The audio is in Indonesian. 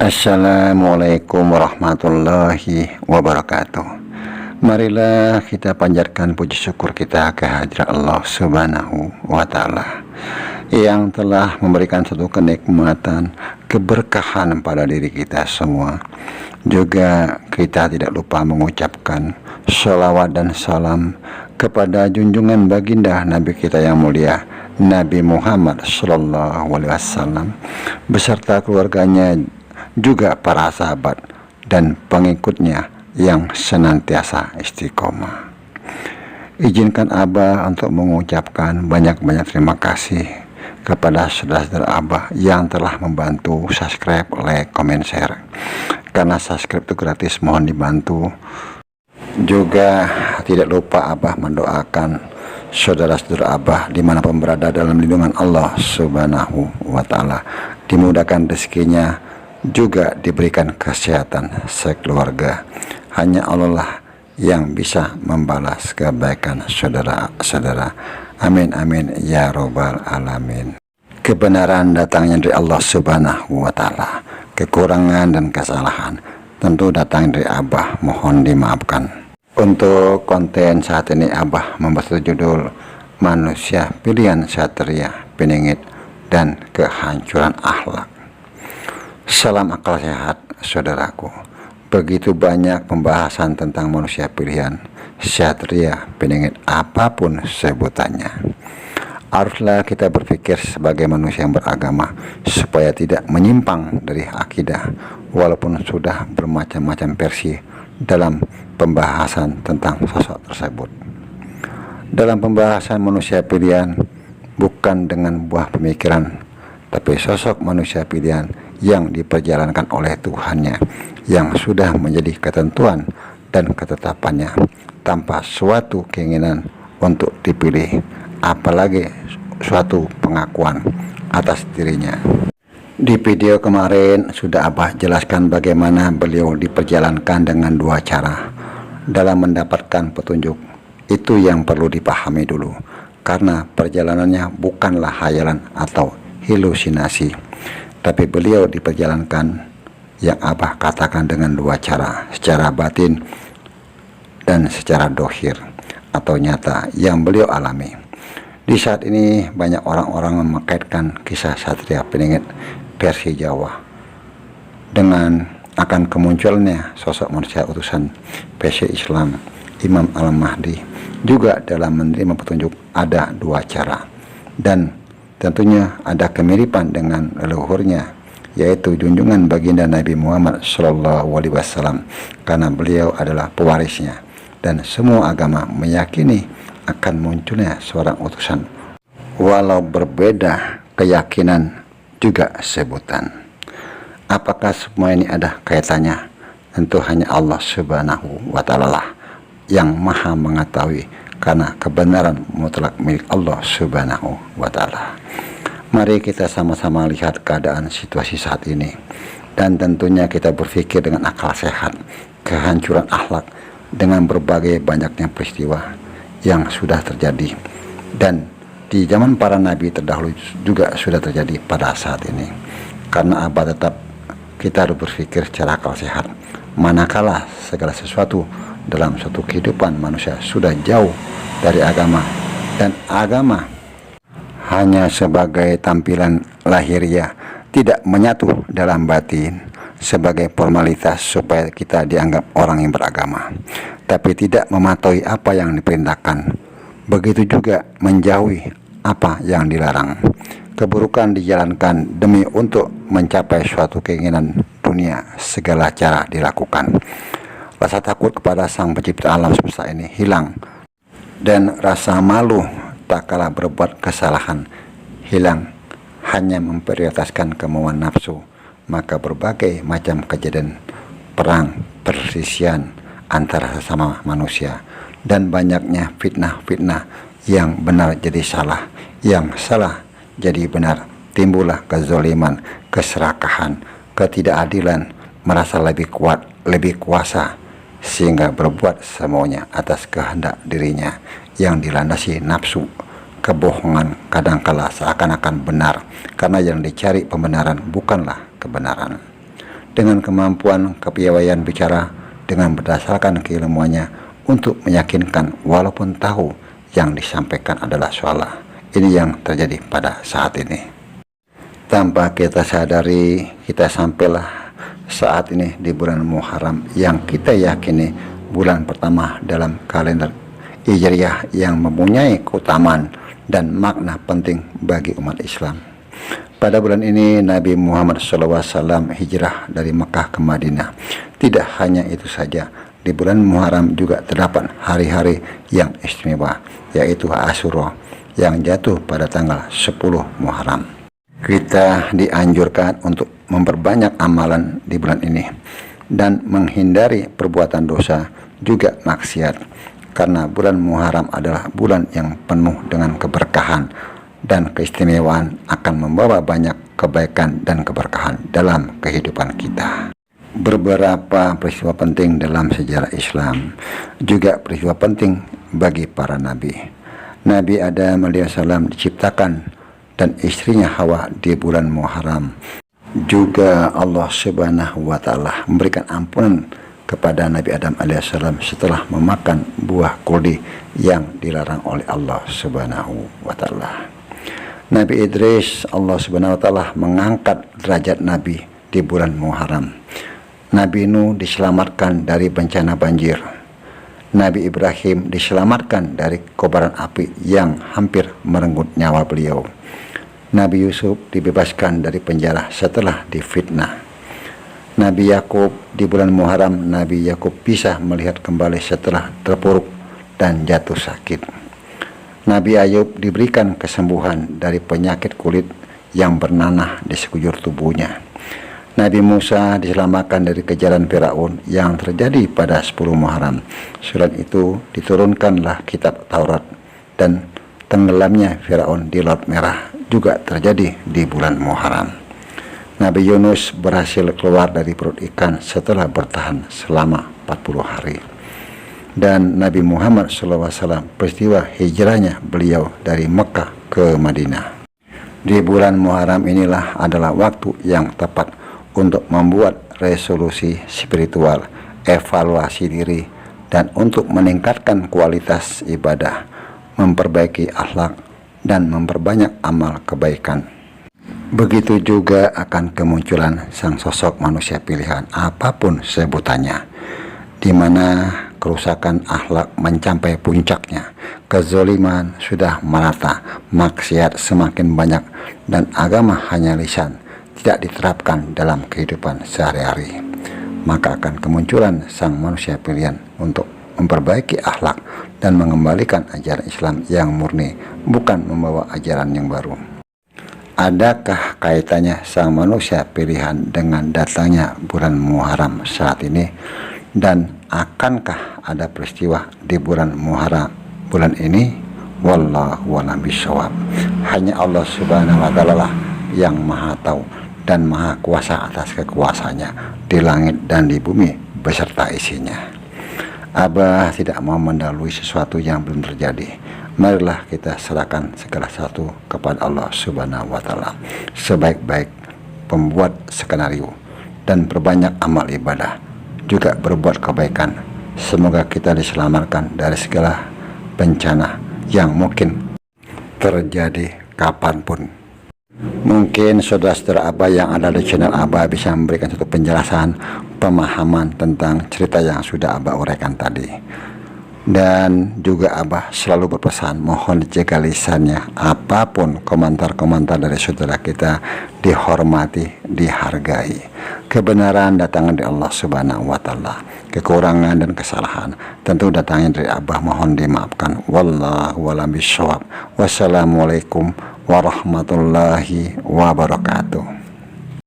Assalamualaikum warahmatullahi wabarakatuh. Marilah kita panjatkan puji syukur kita kehadirat Allah Subhanahu wa Ta'ala yang telah memberikan satu kenikmatan, keberkahan pada diri kita semua. Juga kita tidak lupa mengucapkan sholawat dan salam kepada junjungan baginda Nabi kita yang mulia, Nabi Muhammad Sallallahu Alaihi Wasallam, beserta keluarganya, juga para sahabat dan pengikutnya yang senantiasa istiqomah. Izinkan Abah untuk mengucapkan banyak-banyak terima kasih kepada saudara-saudara Abah yang telah membantu subscribe, like, comment, share. Karena subscribe itu gratis, mohon dibantu. Juga tidak lupa Abah mendoakan saudara-saudara Abah dimanapun berada dalam lindungan Allah Subhanahu wa Ta'ala, dimudahkan rezekinya, juga diberikan kesehatan sekeluarga. Hanya Allah lah yang bisa membalas kebaikan saudara-saudara. Amin amin ya robbal alamin. Kebenaran datangnya dari Allah Subhanahu wa Ta'ala. Kekurangan dan kesalahan tentu datang dari Abah, mohon dimaafkan. Untuk konten saat ini Abah membuat judul Manusia Pilihan Satria Piningit dan Kehancuran Akhlak. Salam akal sehat saudaraku. Begitu banyak pembahasan tentang manusia pilihan, satria, piningit, apapun sebutannya. Haruslah kita berpikir sebagai manusia yang beragama supaya tidak menyimpang dari akidah, walaupun sudah bermacam-macam versi dalam pembahasan tentang sosok tersebut. Dalam pembahasan manusia pilihan, bukan dengan buah pemikiran, tapi sosok manusia pilihan yang diperjalankan oleh Tuhannya, yang sudah menjadi ketentuan dan ketetapannya tanpa suatu keinginan untuk dipilih, apalagi suatu pengakuan atas dirinya. Di video kemarin sudah Abah jelaskan bagaimana beliau diperjalankan dengan dua cara dalam mendapatkan petunjuk. Itu yang perlu dipahami dulu, karena perjalanannya bukanlah hayalan atau halusinasi, tapi beliau diperjalankan yang Abah katakan dengan dua cara, secara batin dan secara dohir atau nyata yang beliau alami. Di saat ini banyak orang-orang mengkaitkan kisah satria piningit versi Jawa dengan akan kemunculannya sosok manusia utusan PC Islam Imam Al-Mahdi. Juga dalam menerima petunjuk ada dua cara, dan tentunya ada kemiripan dengan leluhurnya, yaitu junjungan baginda Nabi Muhammad Sallallahu Alaihi Wasallam, karena beliau adalah pewarisnya, dan semua agama meyakini akan munculnya seorang utusan, walau berbeda keyakinan juga sebutan. Apakah semua ini ada kaitannya? Tentu hanya Allah Subhanahu wa Ta'ala lah yang maha mengetahui, karena kebenaran mutlak milik Allah Subhanahu wa Ta'ala. Mari kita sama-sama lihat keadaan situasi saat ini, dan tentunya kita berpikir dengan akal sehat. Kehancuran akhlak dengan berbagai banyaknya peristiwa yang sudah terjadi, dan di zaman para nabi terdahulu juga sudah terjadi pada saat ini. Karena Abah tetap kita harus berpikir secara akal sehat, manakala segala sesuatu dalam suatu kehidupan manusia sudah jauh dari agama, dan agama hanya sebagai tampilan lahiriah, tidak menyatu dalam batin sebagai formalitas supaya kita dianggap orang yang beragama, tapi tidak mematuhi apa yang diperintahkan. Begitu juga menjauhi apa yang dilarang. Keburukan dijalankan demi untuk mencapai suatu keinginan dunia, segala cara dilakukan. Rasa takut kepada Sang Pencipta alam semesta ini hilang, dan rasa malu tak kalah berbuat kesalahan hilang, hanya memprioritaskan kemauan nafsu. Maka berbagai macam kejadian perang, perselisihan antara sesama manusia, dan banyaknya fitnah-fitnah yang benar jadi salah, yang salah jadi benar. Timbullah kezaliman, keserakahan, ketidakadilan, merasa lebih kuat, lebih kuasa, sehingga berbuat semaunya atas kehendak dirinya yang dilandasi nafsu. Kebohongan kadangkala seakan-akan benar, karena yang dicari pembenaran bukanlah kebenaran. dengan kemampuan kepiawaian bicara dengan berdasarkan keilmuannya untuk meyakinkan walaupun tahu yang disampaikan adalah salah. Ini yang terjadi pada saat ini. Tanpa kita sadari, kita sampailah saat ini di bulan Muharram yang kita yakini bulan pertama dalam kalender Hijriah yang mempunyai keutamaan dan makna penting bagi umat Islam. Pada bulan ini Nabi Muhammad SAW hijrah dari Mekah ke Madinah. Tidak hanya itu saja, di bulan Muharram juga terdapat hari-hari yang istimewa, yaitu Asyura yang jatuh pada tanggal 10 Muharram. Kita dianjurkan untuk memperbanyak amalan di bulan ini dan menghindari perbuatan dosa juga maksiat, karena bulan Muharram adalah bulan yang penuh dengan keberkahan dan keistimewaan, akan membawa banyak kebaikan dan keberkahan dalam kehidupan kita. Beberapa peristiwa penting dalam sejarah Islam, juga peristiwa penting bagi para nabi. Nabi Adam alaihissalam diciptakan dan istrinya Hawa di bulan Muharram. Juga Allah Subhanahu wa Ta'ala memberikan ampunan kepada Nabi Adam alaihissalam setelah memakan buah kuldi yang dilarang oleh Allah Subhanahu wa Ta'ala. Nabi Idris, Allah Subhanahu wa Ta'ala mengangkat derajat Nabi di bulan Muharram. Nabi Nuh diselamatkan dari bencana banjir. Nabi Ibrahim diselamatkan dari kobaran api yang hampir merenggut nyawa beliau. Nabi Yusuf dibebaskan dari penjara setelah difitnah. Nabi Yakub di bulan Muharram, Nabi Yakub bisa melihat kembali setelah terpuruk dan jatuh sakit. Nabi Ayub diberikan kesembuhan dari penyakit kulit yang bernanah di sekujur tubuhnya. Nabi Musa diselamatkan dari kejaran Firaun yang terjadi pada 10 Muharram. Selain itu diturunkanlah kitab Taurat, dan tenggelamnya Firaun di Laut Merah juga terjadi di bulan Muharram. Nabi Yunus berhasil keluar dari perut ikan setelah bertahan selama 40 hari. Dan Nabi Muhammad SAW, peristiwa hijrahnya beliau dari Mekah ke Madinah. Di bulan Muharram inilah adalah waktu yang tepat untuk membuat resolusi spiritual, evaluasi diri, dan untuk meningkatkan kualitas ibadah, memperbaiki akhlak, dan memperbanyak amal kebaikan. Begitu juga akan kemunculan sang sosok manusia pilihan, apapun sebutannya, di mana kerusakan akhlak mencapai puncaknya, kezoliman sudah merata, maksiat semakin banyak, dan agama hanya lisan, tidak diterapkan dalam kehidupan sehari-hari. Maka akan kemunculan sang manusia pilihan untuk memperbaiki akhlak dan mengembalikan ajaran Islam yang murni, bukan membawa ajaran yang baru. Adakah kaitannya sang manusia pilihan dengan datangnya bulan Muharram saat ini? Dan akankah ada peristiwa di bulan Muharram bulan ini? Wallahu a'lam bishawab. Hanya Allah Subhanahu wa Ta'ala lah yang maha tahu dan maha kuasa atas kekuasaannya di langit dan di bumi beserta isinya. Abah tidak mau mendahului sesuatu yang belum terjadi. Marilah kita serahkan segala sesuatu kepada Allah Subhanahu wa Ta'ala, sebaik-baik pembuat skenario, dan perbanyak amal ibadah, juga berbuat kebaikan. Semoga kita diselamatkan dari segala bencana yang mungkin terjadi kapanpun. Mungkin saudara-saudara Abah yang ada di channel Abah bisa memberikan satu penjelasan, pemahaman tentang cerita yang sudah Abah uraikan tadi. Dan juga Abah selalu berpesan, mohon dijaga lisannya. Apapun komentar-komentar dari saudara kita dihormati, dihargai. Kebenaran datangnya dari Allah Subhanahu wa Ta'ala. Kekurangan dan kesalahan tentu datangnya dari Abah, mohon dimaafkan. Wallahu a'lam bishawab. Wassalamualaikum warahmatullahi wabarakatuh.